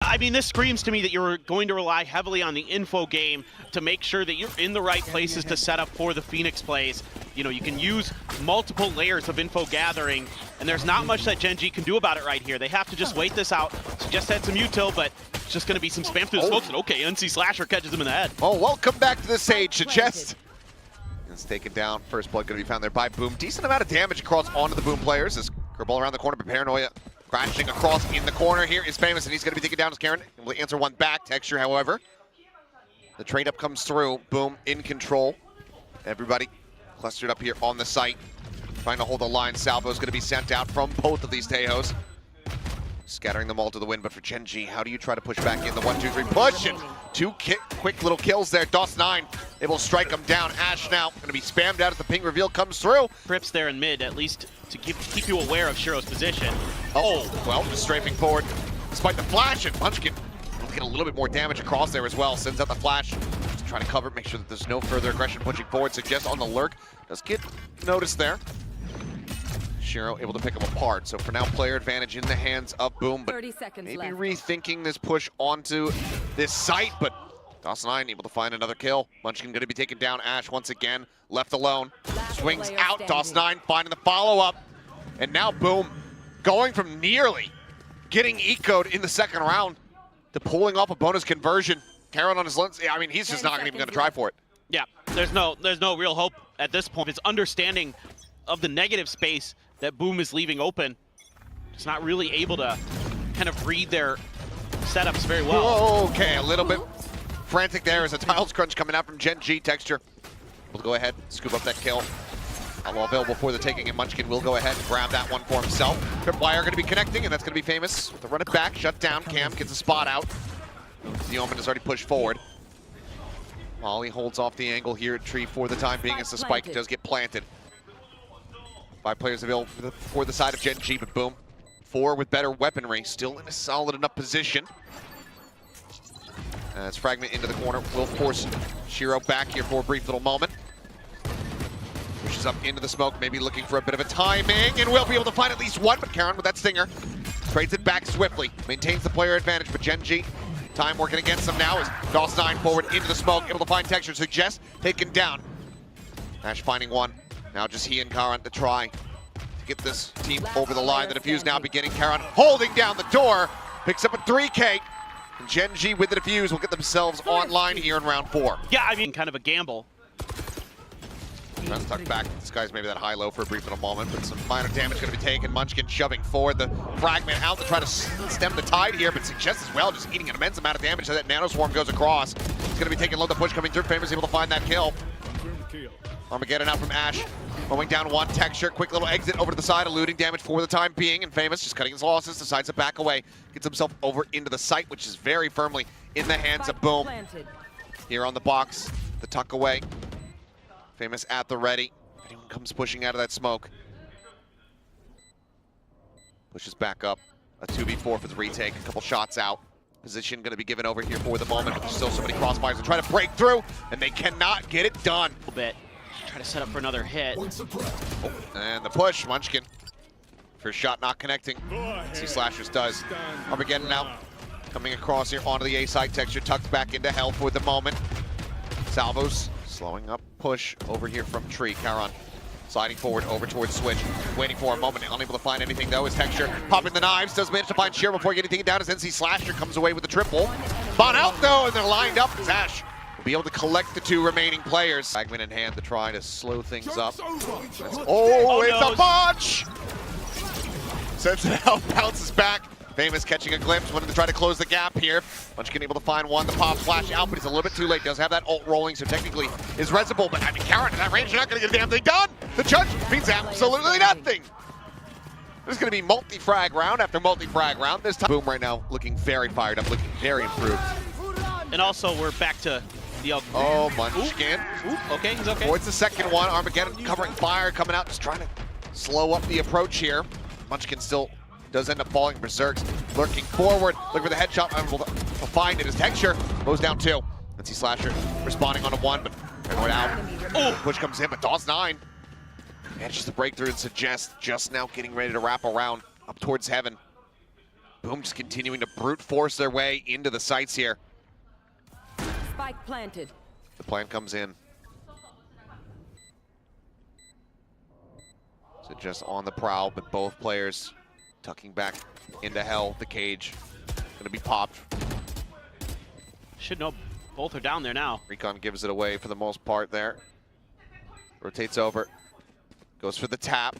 I mean, this screams to me that you're going to rely heavily on the info game to make sure that you're in the right places to set up for the Phoenix plays. You know, you can use multiple layers of info gathering, and there's not much that Gen.G can do about it right here. They have to just wait this out. Just had some util, but it's just going to be some spam through the smokes, and okay, NC Slasher catches him in the head. Oh, welcome back to the Sage. The chest is taken down. First blood going to be found there by Boom. Decent amount of damage across onto the Boom players as Kerbal around the corner, but Paranoia crashing across in the corner. Here is Famous, and he's going to be taken down as Karen. Will answer one back. Texture, however. The trade up comes through. Boom in control. Everybody clustered up here on the site, trying to hold the line. Salvo is going to be sent out from both of these Tejos, scattering them all to the wind. But for Gen.G, how do you try to push back in the 1-2-3 push? And two quick little kills there. DOS9 able to strike them down. Ash now going to be spammed out as the ping reveal comes through. Trips there in mid, at least to keep you aware of Shiro's position. Oh, well, just strafing forward despite the flash, and Munchkin will get a little bit more damage across there as well. Sends out the flash to try to cover, make sure that there's no further aggression pushing forward. Suggests on the lurk. Does get noticed there. Shiro able to pick him apart. So for now, player advantage in the hands of Boom, but maybe left. Rethinking this push onto this site, but DOS9 able to find another kill. Munchkin going to be taken down. Ash once again left alone. Swings out. DOS9 finding the follow-up. And now Boom going from nearly getting eco'd in the second round to pulling off a bonus conversion. Karen on his lens. I mean, he's just not even going to try for it. Yeah, there's no real hope at this point. It's understanding of the negative space that Boom is leaving open. It's not really able to kind of read their setups very well. Okay, a little bit frantic there as a tiles crunch coming out from Gen.G. Texture. We'll go ahead, scoop up that kill. All available for the taking, and Munchkin will go ahead and grab that one for himself. Tripwire going to be connecting, and that's going to be Famous. To run it back, shut down. Cam gets a spot out. The Omen has already pushed forward. Molly holds off the angle here at Tree for the time being as the spike does get planted. 5 players available for the side of Gen.G, but Boom. 4 with better weaponry, still in a solid enough position. As Fragment into the corner will force Shiro back here for a brief little moment. Pushes up into the smoke, maybe looking for a bit of a timing, and will be able to find at least one, but Karen with that stinger trades it back swiftly, maintains the player advantage, but Gen.G, time working against them now as DOS9 forward into the smoke, able to find Texture, Suggest taken down. Ash finding one. Now just he and Karan to try to get this team over the line. The defuse now beginning. Karan holding down the door, picks up a 3K. And Gen.G with the defuse will get themselves online here in round 4. Yeah, I mean, kind of a gamble. Trying to tuck back. This guy's maybe that high-low for a brief little moment, but some minor damage going to be taken. Munchkin shoving forward the Fragment out to try to stem the tide here, but Suggest as well, just eating an immense amount of damage so that Nanoswarm goes across. It's going to be taking low. The push coming through. Famous able to find that kill. Armageddon out from Ash. Going down one. Texture, quick little exit over to the side, eluding damage for the time being, and Famous just cutting his losses, decides to back away. Gets himself over into the site, which is very firmly in the hands of Boom. Here on the box, the tuck away. Famous at the ready. Anyone comes pushing out of that smoke. Pushes back up. A 2v4 for the retake. A couple shots out. Position going to be given over here for the moment, but there's still so many crossfires to try to break through, and they cannot get it done. A little bit. Try to set up for another hit. Oh, and the push, Munchkin. First shot not connecting. See Slashers does. Armageddon now coming across here onto the A side. Texture tucked back into hell for the moment. Salvos slowing up push over here from Tree. Karan sliding forward over towards Switch. Waiting for a moment, unable to find anything though. Is Texture popping the knives, does manage to find Shiro before getting taken down as NC Slasher comes away with the triple. Spot out though, and they're lined up as Ash will be able to collect the 2 remaining players. Fragment in hand to try to slow things up. It's a bunch! Sends it out, bounces back. Famous catching a glimpse, wanting to try to close the gap here. Munchkin able to find one, the pop flash out, but he's a little bit too late. Does have that ult rolling, so technically is resible, but I mean, Karen, in that range, you're not gonna get a damn thing done. The judge means absolutely nothing. There's gonna be multi-frag round after multi-frag round. This time, Boom right now looking very fired up, looking very improved. And also, we're back to the... Oh, Munchkin. Ooh, okay, he's okay. Towards the second one, Armageddon covering fire, coming out, just trying to slow up the approach here. Munchkin still does end up falling. Berserks lurking forward, looking for the headshot, unable to find it. His Texture goes down 2. Let's see Slasher responding on a 1, but Paranoid out. Oh, push comes in, but DOS9 manages to break through and Suggest just now getting ready to wrap around up towards heaven. Boom just continuing to brute force their way into the sites here. Spike planted. The plan comes in. So just on the prowl, but both players tucking back into hell. The cage gonna be popped. Should know both are down there now. Recon gives it away for the most part there. Rotates over. Goes for the tap.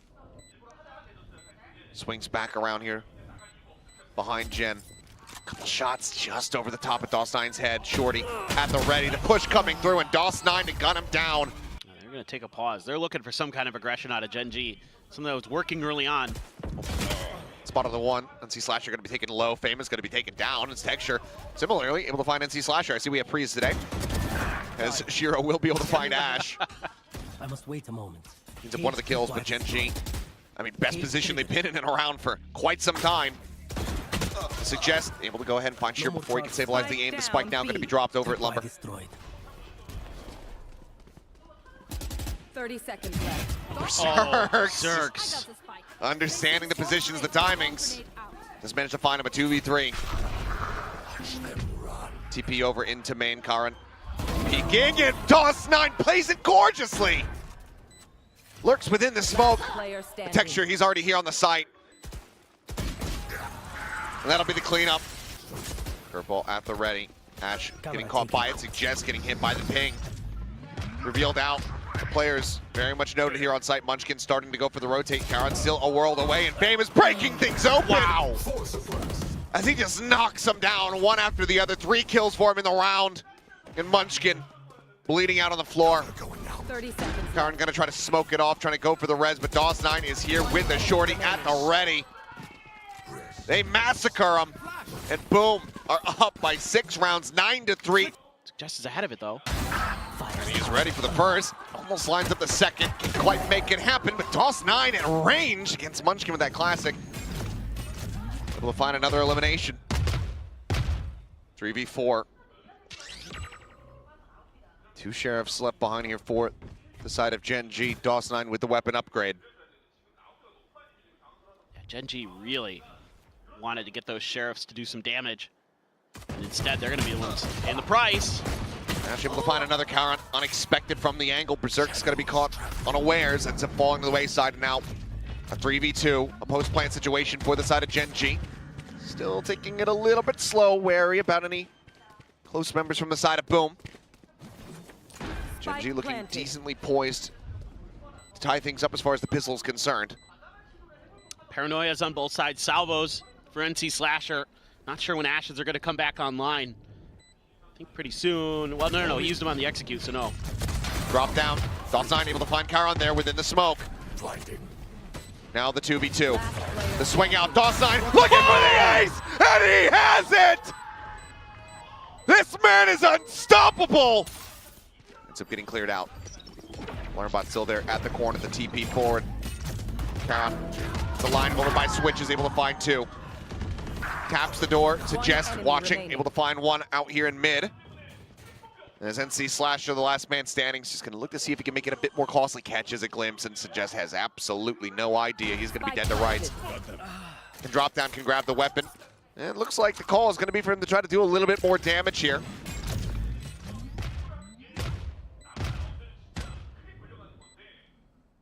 Swings back around here. Behind Gen. Couple shots just over the top of DOS9's head. Shorty at the ready. The push coming through, and DOS9 to gun him down. They're going to take a pause. They're looking for some kind of aggression out of Gen.G. Something that was working early on. Spot on the one. NC Slasher going to be taken low. Famous going to be taken down. It's Texture similarly able to find NC Slasher. I see we have Prees today. As Shiro will be able to find Ash. I must wait a moment. Ends up one of the kills, but Gen.G, I mean, best position they've been in and around for quite some time. Suggest able to go ahead and find Shiro before he can stabilize the aim. The spike now going to be dropped over at Lumber. 30 seconds left. Zerks. Understanding the positions, the timings. Just managed to find him a 2v3. TP over into main, Karan. Peeking, and DOS9 plays it gorgeously. Lurks within the smoke. The Texture, he's already here on the site. And that'll be the cleanup. Curveball at the ready. Ash getting caught by it. Suggest getting hit by the ping. Revealed out. The players very much noted here on site. Munchkin starting to go for the rotate. Karan still a world away, and Fame is breaking things open. Wow. As he just knocks them down one after the other. 3 kills for him in the round. And Munchkin bleeding out on the floor. 30 seconds. Karan gonna try to smoke it off, trying to go for the res, but DOS9 is here with the shorty at the ready. They massacre him, and boom, are up by 6 rounds, 9-3. Suggest is ahead of it though. And he's ready for the first. Almost lines up the second. Can't quite make it happen, but DOS9 at range against Munchkin with that classic. Able to find another elimination. 3v4. 2 Sheriffs left behind here for the side of Gen.G. DOS9 with the weapon upgrade. Yeah, Gen.G really wanted to get those Sheriffs to do some damage. And instead, they're going to be the ones paying the price. Ash able to find another Karan, unexpected from the angle. Berserk's going to be caught unawares, ends up falling to the wayside, and now a 3v2, a post-plant situation for the side of Gen.G. Still taking it a little bit slow, wary about any close members from the side of Boom. Gen.G looking decently poised to tie things up as far as the pistol is concerned. Paranoia's on both sides. Salvos for NC Slasher. Not sure when Ashes are going to come back online. I think pretty soon. Well, no, he used them on the execute, so no. Drop down. DOS9 able to find Karan there within the smoke. Now the 2v2. The swing out. DOS9 looking for the ace, and he has it! This man is unstoppable! Ends up getting cleared out. Learnbot still there at the corner, the TP forward. Karan, the line over by Switch, is able to find 2. Taps the door, Suggest watching, able to find 1 out here in mid. As NC Slasher, the last man standing, is just going to look to see if he can make it a bit more costly. Catches a glimpse, and Suggest has absolutely no idea. He's going to be dead to rights. And Drop Down can grab the weapon. And it looks like the call is going to be for him to try to do a little bit more damage here.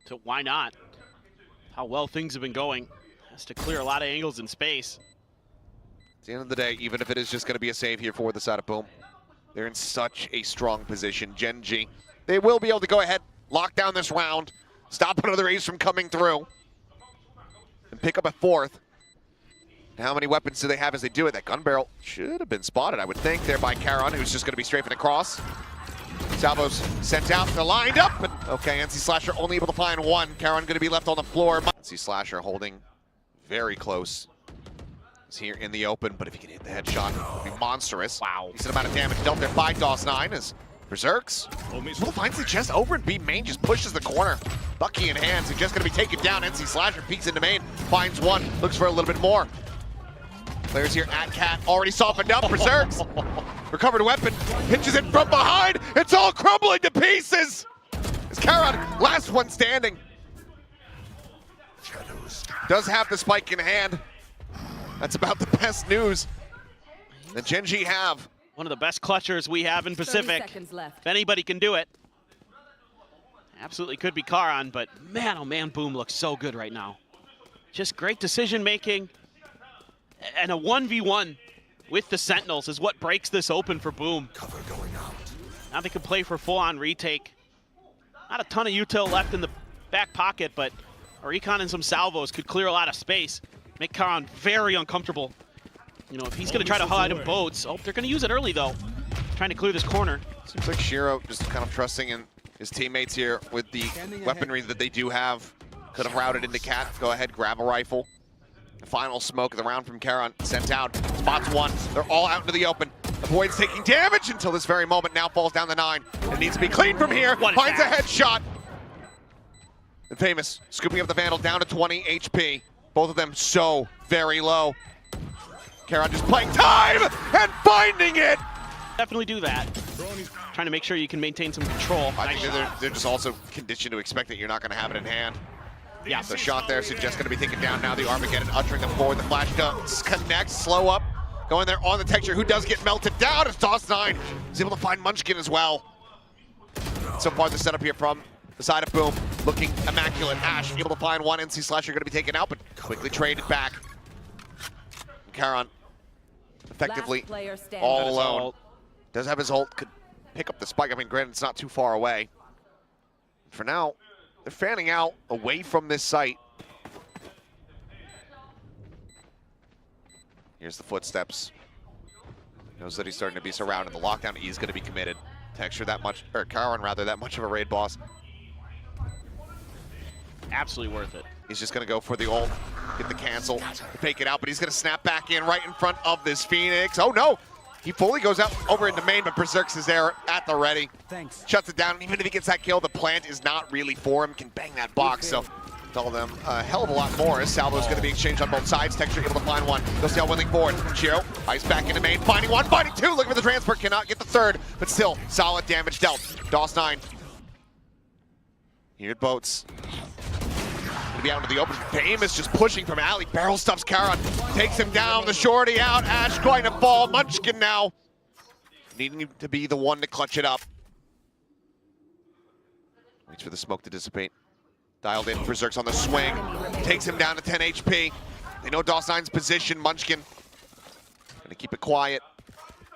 So why not? How well things have been going. Has to clear a lot of angles in space. At the end of the day, even if it is just going to be a save here for the side of Boom, they're in such a strong position. Gen.G, they will be able to go ahead, lock down this round, stop another ace from coming through, and pick up a 4th. And how many weapons do they have as they do it? That gun barrel should have been spotted, I would think, there by Karan, who's just going to be strafing across. Salvo's sent out, they're lined up, but okay, NC Slasher only able to find 1. Karan going to be left on the floor. NC Slasher holding very close. He's here in the open, but if he can hit the headshot, it would be monstrous. Wow. Decent amount of damage dealt there by DOS9 as Berserks finds the chest over in B main, just pushes the corner. Bucky in hands, he's just going to be taken down. NC Slasher peeks into main, finds 1, looks for a little bit more. Players here at Cat already softened up. Berserks, recovered weapon, hinges it from behind. It's all crumbling to pieces. It's Karan, last one standing. Does have the spike in hand. That's about the best news that Gen.G have. One of the best clutchers we have in 30 Pacific. seconds left. If anybody can do it, absolutely could be Karan, but man, oh man, Boom looks so good right now. Just great decision making, and a 1v1 with the Sentinels is what breaks this open for Boom. Cover going out. Now they can play for full-on retake. Not a ton of util left in the back pocket, but a recon and some salvos could clear a lot of space, make Karan very uncomfortable. You know, if he's going to try to hide in boats, oh, they're going to use it early though, trying to clear this corner. Seems like Shiro just kind of trusting in his teammates here with the weaponry that they do have. Could have routed into Cat. Go ahead, grab a rifle. The final smoke of the round from Karan sent out. Spots one. They're all out into the open. Avoids taking damage until this very moment. Now falls down the 9. It needs to be clean from here. Finds a headshot. The Famous scooping up the Vandal down to 20 HP. Both of them so very low. Karan just playing time and finding it. Definitely do that. Trying to make sure you can maintain some control. I think they're just also conditioned to expect that you're not going to have it in hand. Yeah, The shot there suggests going to be taken down now. The Armageddon ushering them forward. The flash does connect, slow up. Going there on the texture. Who does get melted down? It's DOS9. He's able to find Munchkin as well. So far the setup here from the side of Boom looking immaculate. Ash able to find one. NC Slasher going to be taken out, but quickly traded back. Karan effectively all alone. Does have his ult, could pick up the spike. I mean, granted, it's not too far away. For now, they're fanning out away from this site. Here's the footsteps. Knows that he's starting to be surrounded. The lockdown E is going to be committed. Texture that much, or Karan rather, that much of a raid boss. absolutely worth it. He's just going to go for the ult, get the cancel, fake it out, but he's going to snap back in right in front of this Phoenix. Oh no! He fully goes out over into main, but Berserks is there at the ready. Thanks. Shuts it down, and even if he gets that kill, the plant is not really for him. Can bang that box, so tell them a hell of a lot more. As Salvo's going to be exchanged on both sides. Texture able to find one. Goes down willing forward. Shiro, ice back into main, finding one, finding two. Looking for the transfer, cannot get the third, but still solid damage dealt. DOS9. Here at Boats. Gonna be out into the open. Famous just pushing from alley. Barrel stuffs Karan. Takes him down. The shorty out. Ash going to fall. Munchkin now needing to be the one to clutch it up. Waits for the smoke to dissipate. Dialed in. Berserk's on the swing. Takes him down to 10 HP. They know DOS9's position. Munchkin gonna keep it quiet.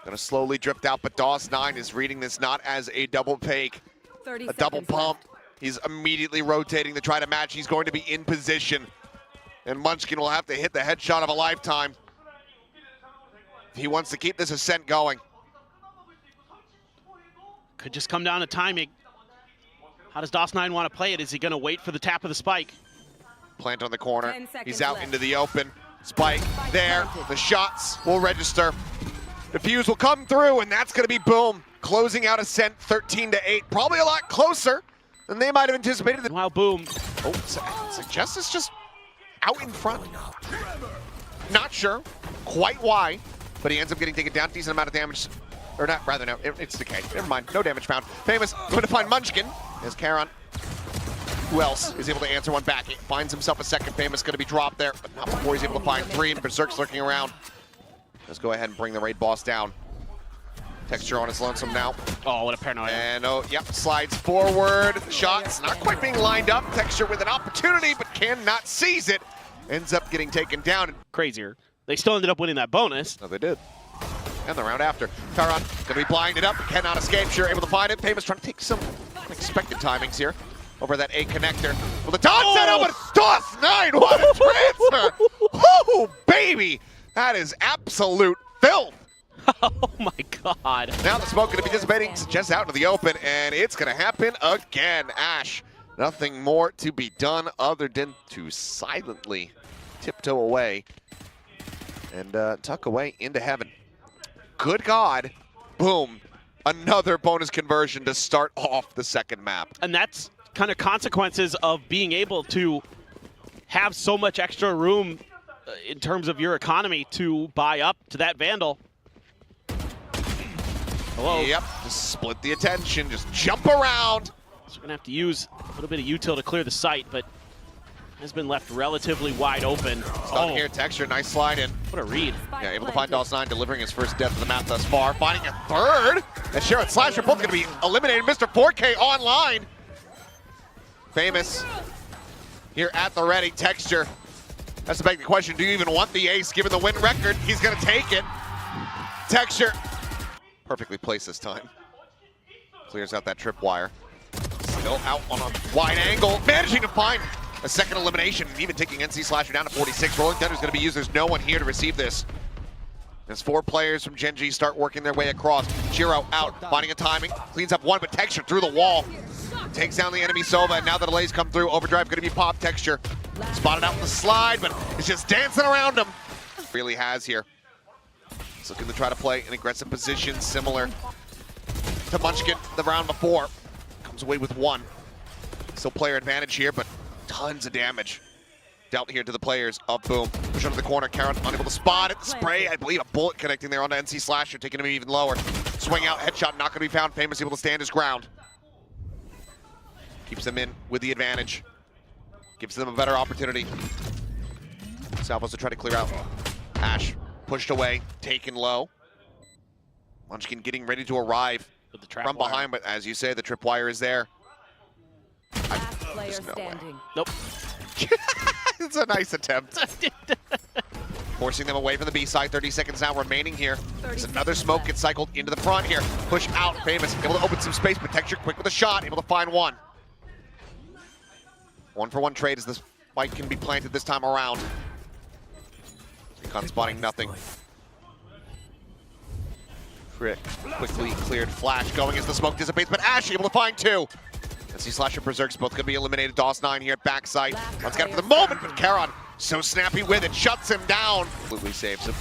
Gonna slowly drift out, but DOS9 is reading this not as a double fake, a double pump. He's immediately rotating to try to match. He's going to be in position. And Munchkin will have to hit the headshot of a lifetime if he wants to keep this ascent going. Could just come down to timing. How does DOS9 want to play it? Is he going to wait for the tap of the spike? Plant on the corner. 10 seconds He's out left. into the open. Spike there. The shots will register. The fuse will come through, and that's going to be Boom. Closing out Ascent 13-8. Probably a lot closer than they might have anticipated. Wow, Boom. Oh, suggests it's just out in front. Not sure quite why, but he ends up getting taken down. Decent amount of damage. Or not, rather, no, it's decay. Never mind, no damage found. Famous going to find Munchkin. There's Karan. Who else is able to answer one back? He finds himself a second. Famous going to be dropped there, but not before he's able to find three, and Berserk's lurking around. Let's go ahead and bring the raid boss down. Texture on his lonesome now. Oh, what a paranoia. And oh, yep, slides forward. Shots not quite being lined up. Texture with an opportunity, but cannot seize it. Ends up getting taken down. Crazier. They still ended up winning that bonus. No, they did. And the round after. Karan gonna be blinded up, cannot escape. Sure, able to find it. Famous trying to take some unexpected timings here over that A connector. Well, the dot set up, but DOS9, what a transfer! Oh, baby! That is absolute filth. Oh my god. Now the smoke going to be dissipating just out into the open, and it's going to happen again. Ash, nothing more to be done other than to silently tiptoe away and tuck away into heaven. Good God. Boom. Another bonus conversion to start off the second map. And that's kind of consequences of being able to have so much extra room in terms of your economy to buy up to that Vandal. Hello. Yep, just split the attention, just jump around. So we're gonna have to use a little bit of util to clear the site, but has been left relatively wide open. Stun here, Texture, nice slide in. What a read. Yeah, able to find DOS9, delivering his first death of the map thus far. Finding a third, and Sharon Slash are both going to be eliminated. Mr. 4K online. Famous here at the ready. Texture. That's the big question. Do you even want the ace given the win record? He's going to take it. Texture. Perfectly placed this time. Clears out that tripwire. Still out on a wide angle. Managing to find a second elimination, even taking NC Slasher down to 46. Rolling Thunder's going to be used. There's no one here to receive this. As 4 players from Gen.G start working their way across. Shiro out, finding a timing. Cleans up one, but Texture through the wall. Takes down the enemy Sova, and now the delays come through. Overdrive going to be popped. Texture spotted out in the slide, but it's just dancing around him. Really has here. He's looking to try to play an aggressive position similar to Munchkin the round before. Comes away with 1. Still player advantage here, but tons of damage dealt here to the players of Boom. Push under the corner, Karen unable to spot it. Spray, I believe a bullet connecting there onto NC Slasher, taking him even lower. Swing out, headshot, not going to be found. Famous able to stand his ground. Keeps them in with the advantage. Gives them a better opportunity. Salvos to try to clear out. Ash pushed away, taken low. Munchkin getting ready to arrive from behind, but as you say, the tripwire is there. Last player standing. Nope. It's a nice attempt. Forcing them away from the B side. 30 seconds now remaining here. There's another smoke gets cycled into the front here. Push out, Famous. Able to open some space, but Texture quick with a shot. Able to find one. 1-for-1 trade as this fight can be planted this time around. Recon spotting nothing. Quickly cleared. Flash going as the smoke dissipates, but Ash able to find 2. NC Slasher Berserk's both going to be eliminated. DOS9 here at backside. Let's get it for the moment, but Charon so snappy with it, shuts him down. Completely saves him.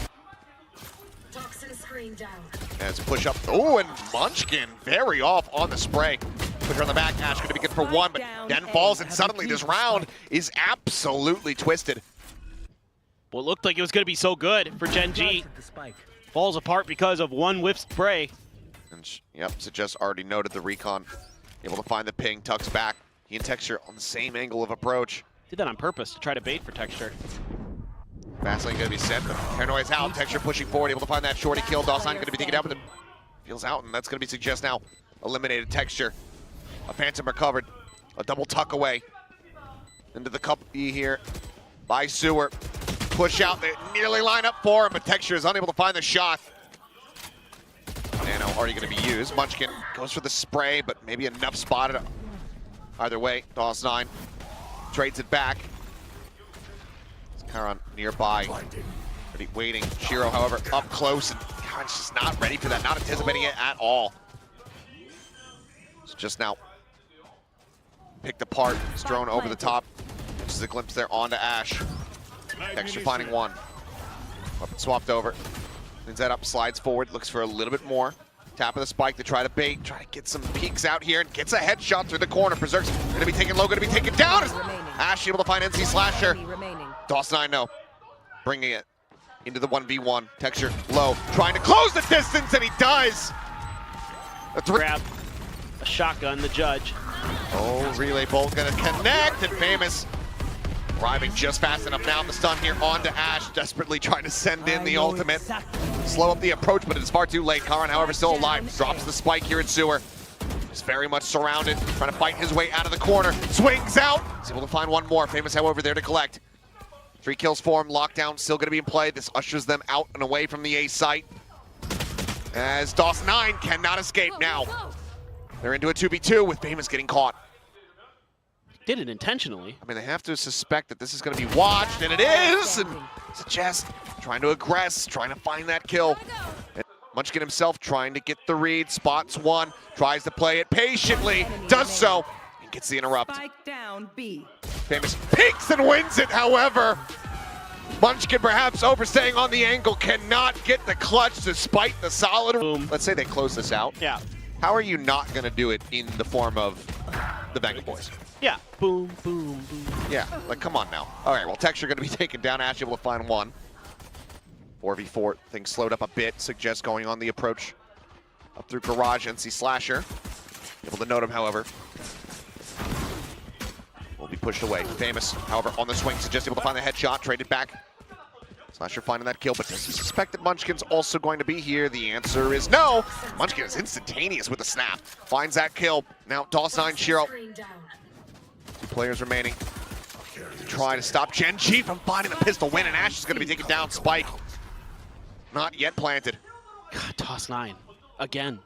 As push up. Oh, and Munchkin very off on the spray. Push on the back. Ash going to be good for 1, but then falls, and suddenly this round is absolutely twisted. What looked like it was going to be so good for Gen.G falls apart because of 1 whiff spray. And yep, Suggest already noted the recon. Able to find the ping, tucks back. He and Texture on the same angle of approach. Did that on purpose to try to bait for Texture. Fastlane going to be set, but Paranoia's out. Texture pushing forward, able to find that shorty kill. DOS9 going to be taken out, but it feels out, and that's going to be Suggest now. Eliminated. Texture. A Phantom recovered. A double tuck away. Into the cup E here by Sewer. Push out, they nearly line up for him, but Texture is unable to find the shot. Nano already going to be used. Munchkin goes for the spray, but maybe enough spotted. Either way, DOS9 trades it back. Charon nearby, already waiting. Shiro, however, up close, and Charon's just not ready for that, not anticipating it at all. It's just now picked apart, it's thrown over the top. Just a glimpse there onto Ash. Texture finding 1. Weapon swapped over. Cleans that up, slides forward, looks for a little bit more. Tap of the spike to try to bait, try to get some peeks out here, and gets a headshot through the corner. Berserk's gonna be taken low, gonna be taken down. Ash able to find NC Slasher. DOS9 no. Bringing it into the 1v1. Texture low, trying to close the distance, and he does. Grab a shotgun, the judge. Oh, relay bolt gonna connect, and Famous arriving just fast enough now. The stun here onto Ash, desperately trying to send in the ultimate. Slow up the approach, but it's far too late. Karan, however, still alive. Drops the spike here at Sewer. He's very much surrounded, trying to fight his way out of the corner. Swings out. He's able to find 1 more. Famous, however, there to collect. 3 kills for him. Lockdown still going to be in play. This ushers them out and away from the A site. As DOS9 cannot escape now. They're into a 2v2 with Famous getting caught. Did it intentionally. I mean, they have to suspect that this is going to be watched, and it is! And Suggest trying to aggress, trying to find that kill. And Munchkin himself trying to get the read, spots 1, tries to play it patiently, does so, and gets the interrupt. Spike down B. Famous peeks and wins it, however. Munchkin perhaps overstaying on the angle, cannot get the clutch despite the solid. Boom. Let's say they close this out. Yeah. How are you not going to do it in the form of the Banger Boys? Yeah. Boom, boom, boom. Yeah, like, come on now. All right, well, Texture going to be taken down. Ash able to find 1. 4v4, things slowed up a bit. Suggest going on the approach up through Garage. NC Slasher able to note him, however. Will be pushed away. Famous, however, on the swing, just able to find the headshot, traded back. Slasher finding that kill, but does he suspect that Munchkin's also going to be here? The answer is no. Munchkin is instantaneous with the snap. Finds that kill. Now, DOS9, Shiro. 2 players remaining. Trying to stop Gen.G from finding the pistol win, and Ash is going to be taken down. Spike. Not yet planted. God, DOS9, again.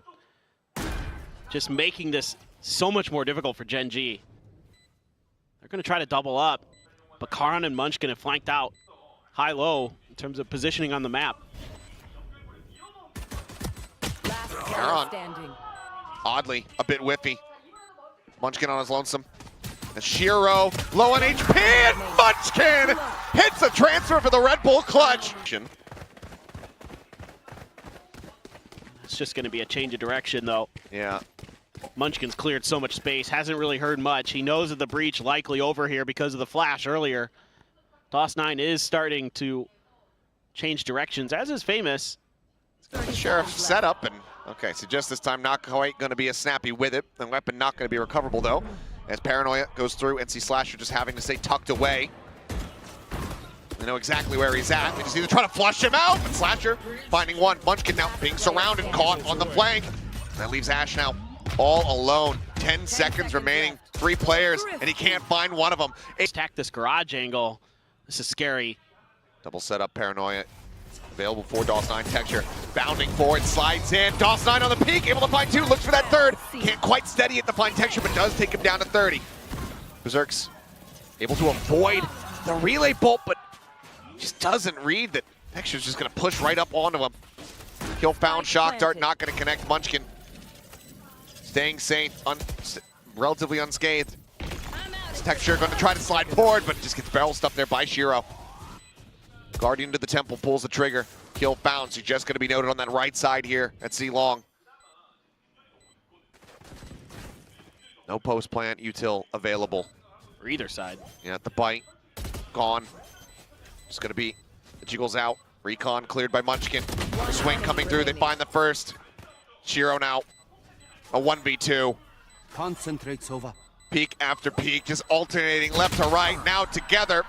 Just making this so much more difficult for Gen.G. They're going to try to double up, but Karan and Munchkin have flanked out high-low in terms of positioning on the map. Karan, oddly, a bit whiffy. Munchkin on his lonesome. And Shiro, low on HP, and Munchkin hits a transfer for the Red Bull clutch. It's just going to be a change of direction, though. Yeah. Munchkin's cleared so much space, hasn't really heard much. He knows of the breach likely over here because of the flash earlier. DOS9 is starting to change directions, as is Famous. Sheriff set up, and okay, so just this time not quite going to be as snappy with it. The weapon not going to be recoverable, though. As Paranoia goes through, NC Slasher just having to stay tucked away. They know exactly where he's at. They just either try to flush him out, but Slasher finding one. Munchkin now being surrounded, caught on the flank. That leaves Ash now all alone. 10 seconds remaining, 3 players, and he can't find one of them. Attack this garage angle. This is scary. Double setup, Paranoia. Available for DOS9 texture. Bounding forward, slides in. DOS9 on the peak, able to find 2, looks for that 3rd. Can't quite steady it to find texture, but does take him down to 30. Berserk's able to avoid the relay bolt, but just doesn't read that texture's just gonna push right up onto him. Kill found, shock dart, not gonna connect. Munchkin staying safe, relatively unscathed. Texture gonna try to slide forward, but just gets barrel stuffed there by Shiro. Guardian to the temple, pulls the trigger. Kill found, so just gonna be noted on that right side here at C-Long. No post plant util available. For either side. Yeah, the bite, gone. Just gonna be, the jiggles out. Recon cleared by Munchkin. The swing coming through, they find the first. Shiro now, a 1v2. Concentrate, Sova. Peak after peak, just alternating left to right, now together.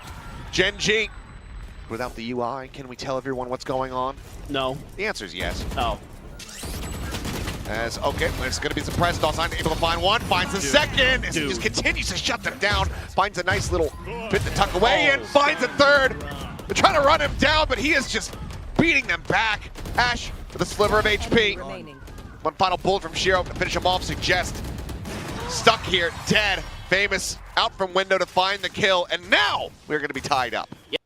Gen.G. Without the UI, can we tell everyone what's going on? No. The answer is yes. Oh. As, okay, it's gonna be suppressed. DOS9 able to find one, finds the second, as he just continues to shut them down. Finds a nice little bit to tuck away in, finds a 3rd. They're trying to run him down, but he is just beating them back. Ash with a sliver of HP. One final bullet from Shiro to finish him off. Suggest stuck here, dead. Famous out from window to find the kill, and now we're gonna be tied up. Yep.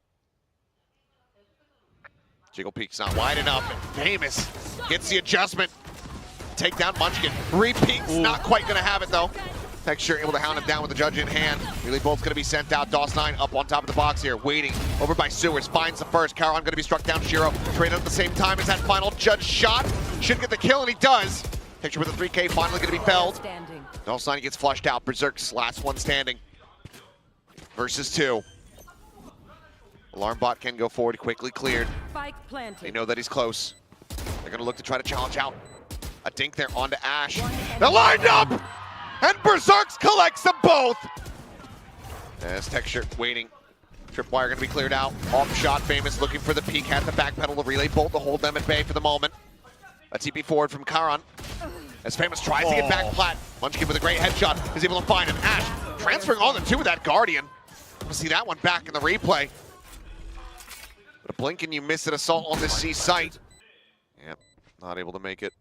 Jiggle peek's not wide enough, and Famous gets the adjustment. Take down Munchkin. Repeats, not quite gonna have it though. Texture able to hound him down with the judge in hand. Relay bolt's gonna be sent out. DOS9 up on top of the box here, waiting. Over by Sewers, finds the first. Karan gonna be struck down. Shiro traded at the same time as that final judge shot. Should get the kill, and he does. Texture with a 3K finally gonna be felled. DOS9 gets flushed out. Berserk's last one standing. Versus 2. Alarm bot can go forward, quickly cleared. They know that he's close. They're gonna look to try to challenge out. A dink there onto Ash. They're lined up! And Berserk's collects them both! As Texture waiting. Tripwire gonna be cleared out. Off shot, Famous looking for the peak. Has the backpedal, the relay bolt to hold them at bay for the moment. A TP forward from Karan. As Famous tries to get back plat. Munchkin with a great headshot is able to find him. Ash transferring all the 2 with that Guardian. We'll see that one back in the replay. But a blink and you miss an assault on this C site. Yep, not able to make it.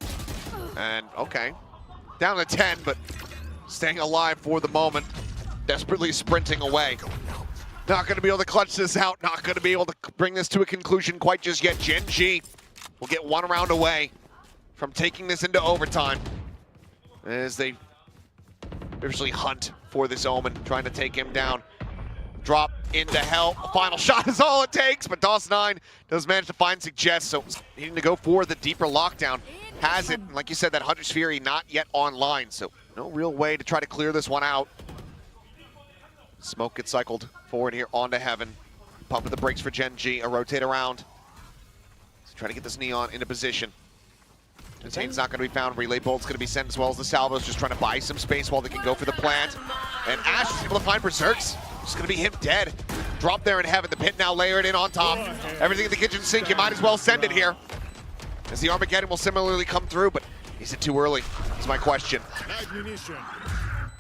And okay, down to 10, but staying alive for the moment. Desperately sprinting away. Not gonna be able to clutch this out. Not gonna be able to bring this to a conclusion quite just yet. Gen.G will get 1 round away from taking this into overtime as they visually hunt for this Omen, trying to take him down. Drop into hell. Final shot is all it takes, but DOS9 does manage to find Suggest, so needing to go for the deeper lockdown. Has it, and like you said, that Hunter's Fury not yet online, so no real way to try to clear this one out. Smoke gets cycled forward here onto Heaven. Pumping the brakes for Gen.G, a rotate around. So trying to get this Neon into position. Contain's not going to be found. Relay bolt's going to be sent as well as the salvos, just trying to buy some space while they can go for the plant. And Ash is able to find Berserks. It's gonna be him dead. Drop there in heaven. The pit now layered in on top. Everything in the kitchen sink, you might as well send it here. As the Armageddon will similarly come through, but is it too early? That's my question.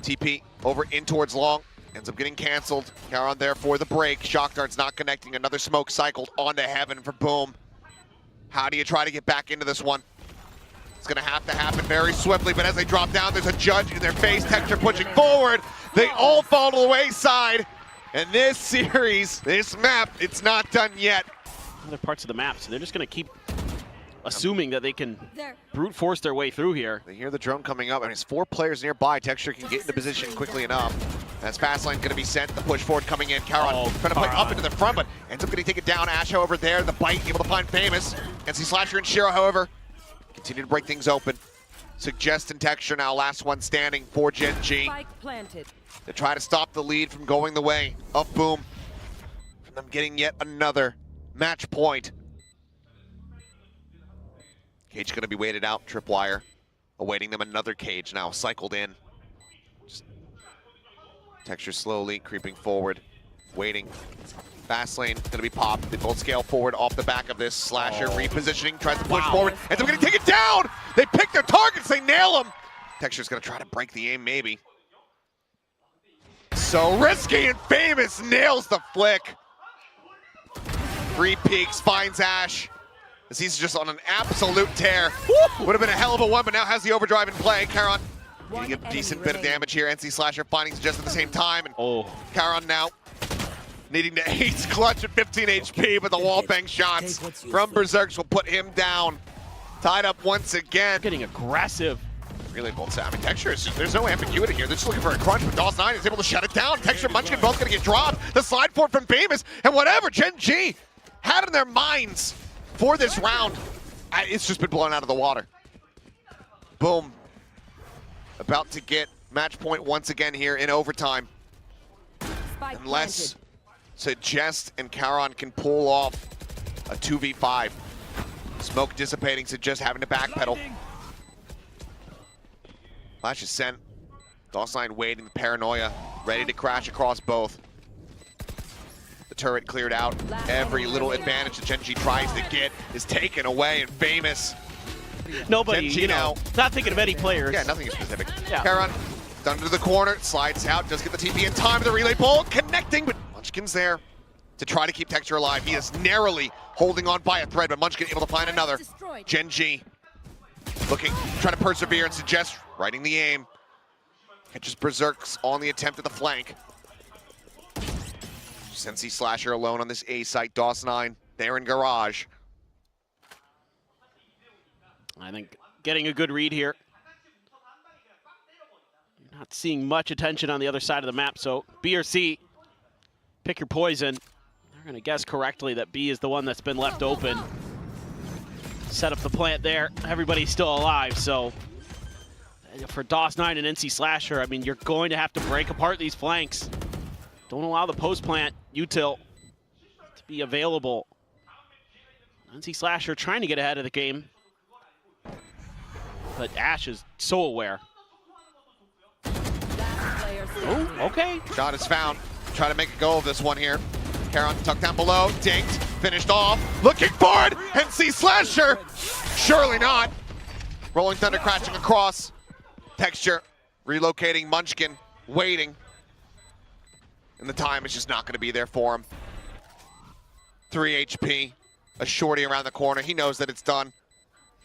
TP over in towards long. Ends up getting canceled. Charon there for the break. Shock Dart's not connecting. Another smoke cycled onto heaven for Boom. How do you try to get back into this one? It's gonna have to happen very swiftly, but as they drop down, there's a judge in their face. Texture pushing forward. They all fall to the wayside. And this series, this map, it's not done yet. Other parts of the map, so they're just gonna keep assuming that they can brute force their way through here. They hear the drone coming up, and it's 4 players nearby. Texture can get into position quickly enough. As Fastlane going to be sent, the push forward coming in. Charon trying to play up into the front, but ends up getting taken down. Ash, however, there, the bite, able to find Famous. NC Slasher and Shiro, however, continue to break things open. Suggest and Texture now, last one standing for Gen.G. To try to stop the lead from going the way of Boom. From them getting yet another match point. Cage going to be waited out, tripwire. Awaiting them another cage now, cycled in. Just Texture slowly creeping forward, waiting. Fastlane going to be popped. They both scale forward off the back of this. Slasher repositioning, tries to push forward. Ends up getting taken down! They pick their targets, they nail them! Texture's going to try to break the aim, maybe. So risky, and Famous nails the flick. 3 peaks, finds Ash. As he's just on an absolute tear. Would have been a hell of a one, but now has the overdrive in play. Charon getting a decent bit of damage here. NC Slasher finding just at the same time. And Charon now needing to ace clutch at 15 HP, but the wallbang shots from Berserks will put him down. Tied up once again. Getting aggressive. Really bold. I mean, Texture, there's no ambiguity here. They're just looking for a crunch, but DOS9 is able to shut it down. Texture, Munchkin both gonna get dropped. The slide forward from Famous, and whatever Gen.G had in their minds for this round, it's just been blown out of the water. Boom. About to get match point once again here in overtime. Unless Suggest and Charon can pull off a 2v5. Smoke dissipating, Suggest having to backpedal. Flash is sent. DOS9 waiting, the paranoia, ready to crash across both. The turret cleared out. Every little advantage that Gen.G tries to get is taken away, and Famous. Nobody, Gen.G you know, not thinking of any players. Yeah, nothing is specific. Yeah. Charon, done to the corner, slides out, does get the TP in time. The relay bolt connecting, but Munchkin's there to try to keep Texture alive. He is narrowly holding on by a thread, but Munchkin able to find another. Gen.G looking, trying to persevere and Suggest writing the aim. Catches Berserks on the attempt at the flank. NC Slasher alone on this A site. DOS9 there in garage. I think getting a good read here. You're not seeing much attention on the other side of the map, so B or C, pick your poison. They're going to guess correctly that B is the one that's been left open. Set up the plant there. Everybody's still alive, so for DOS9 and NC Slasher, I mean, you're going to have to break apart these flanks. Don't allow the post plant util to be available. NC Slasher trying to get ahead of the game, but Ash is so aware. Oh, okay. Shot is found. Try to make a go of this one here. Charon tucked down below, dinked, finished off, looking forward, NC Slasher, surely not. Rolling Thunder crashing across. Texture relocating, Munchkin waiting. And the time is just not going to be there for him. 3 HP, a shorty around the corner. He knows that it's done.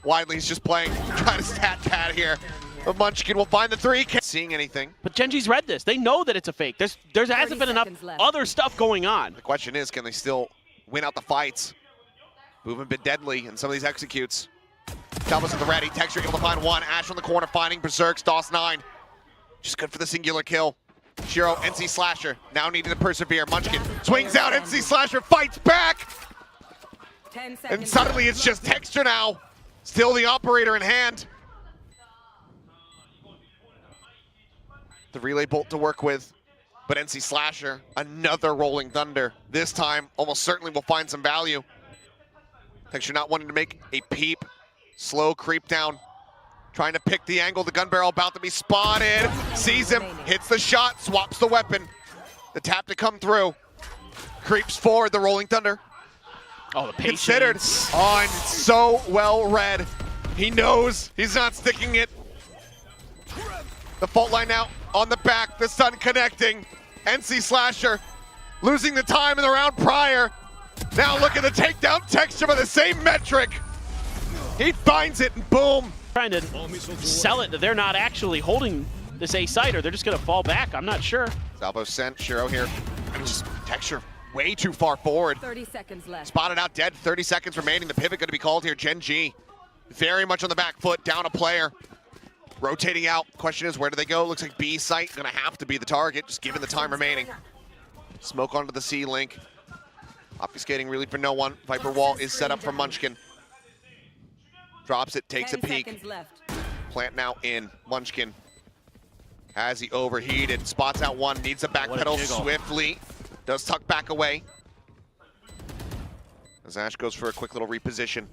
Widely's just playing, trying to stat pad here. But Munchkin will find the 3. Can't seeing anything. But Gen.G's read this. They know that it's a fake. There hasn't been enough other stuff going on. The question is, can they still win out the fights? Boom have been deadly in some of these executes. Calvus at the ready. Texture able to find one. Ash on the corner finding Berserks. DOS9 just good for the singular kill. Shiro, NC Slasher, now needing to persevere. Munchkin swings out, NC Slasher fights back! And suddenly it's just Texture now. Still the operator in hand. The relay bolt to work with, but NC Slasher, another Rolling Thunder. This time, almost certainly will find some value. Texture not wanting to make a peep. Slow creep down. Trying to pick the angle, the gun barrel about to be spotted. Sees him, hits the shot, swaps the weapon. The tap to come through. Creeps forward, the Rolling Thunder. Oh, the patience. Considered on, so well read. He knows he's not sticking it. The fault line out on the back, the sun connecting. NC Slasher losing the time in the round prior. Now look at the takedown texture by the same metric. He finds it and boom. Trying to sell it that they're not actually holding this A site, or they're just going to fall back. I'm not sure. Salvo sent, Shiro here. Just texture way too far forward. 30 seconds left. Spotted out dead, 30 seconds remaining. The pivot going to be called here. Gen.G very much on the back foot, down a player. Rotating out. Question is, where do they go? Looks like B site going to have to be the target, just given the time remaining. Smoke onto the C link. Obfuscating really for no one. Viper wall is set up for Munchkin. Drops it, takes a peek. Plant now in. Munchkin has he overheated. Spots out one, needs a backpedal swiftly. Does tuck back away. As Ash goes for a quick little reposition.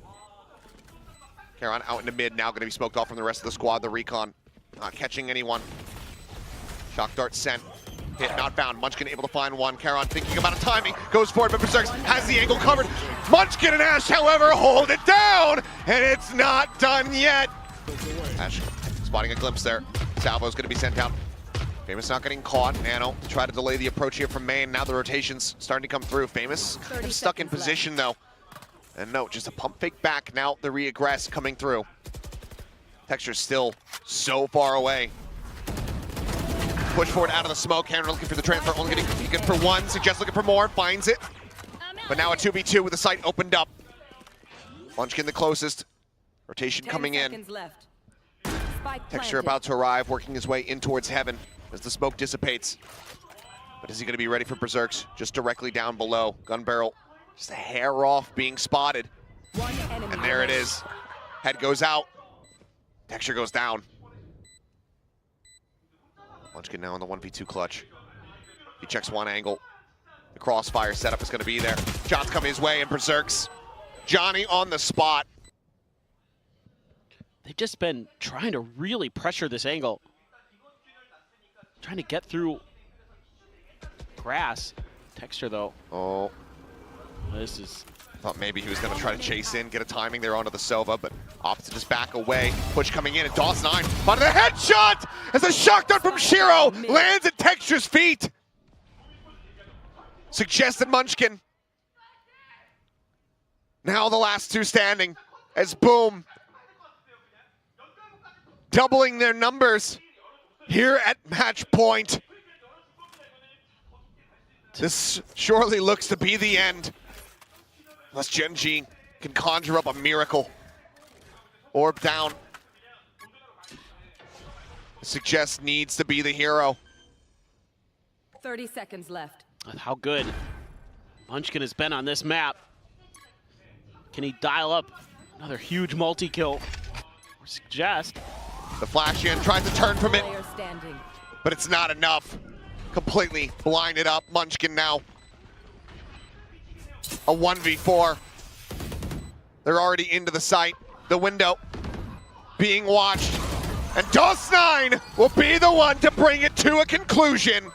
Caron out into mid, now going to be smoked off from the rest of the squad. The recon not catching anyone. Shock dart sent. Hit not found. Munchkin able to find one. Caron thinking about a timing. Goes forward, but Berserks has the angle covered. Munchkin and Ash, however, hold it down. And it's not done yet. Ash spotting a glimpse there. Salvo's going to be sent out. Famous not getting caught. Nano to try to delay the approach here from main. Now the rotation's starting to come through. Famous kind of stuck in position though. And no, just a pump fake back. Now the re-aggress coming through. Texture's still so far away. Push forward out of the smoke. Cameron looking for the transfer, only getting good for one. Suggests looking for more, finds it. But now a 2v2 with the site opened up. Munchkin the closest. Rotation coming in. Texture about to arrive, working his way in towards heaven as the smoke dissipates. But is he going to be ready for Berserks? Just directly down below. Gun barrel just a hair off being spotted. And there it is. Head goes out. Texture goes down. Munchkin now in the 1v2 clutch. He checks one angle. The crossfire setup is going to be there. Shots coming his way and Berserks. Johnny on the spot. They've just been trying to really pressure this angle. Trying to get through grass. Texture though. Oh. This is... Thought maybe he was going to try to chase in, get a timing there onto the Sova, but opts to just back away. Push coming in, and DOS9 onto the headshot as a shock dart from Shiro lands at Texture's feet. Suggested Munchkin. Now the last two standing as boom. Doubling their numbers here at match point. This surely looks to be the end. Unless Gen.G can conjure up a miracle. Orb down. Suggests needs to be the hero. 30 seconds left. How good Munchkin has been on this map. Can he dial up another huge multi-kill? Or Suggest. The flash in, tries to turn from it. But it's not enough. Completely blinded up. Munchkin now. A 1v4. They're already into the site. The window being watched. And DOS9 will be the one to bring it to a conclusion.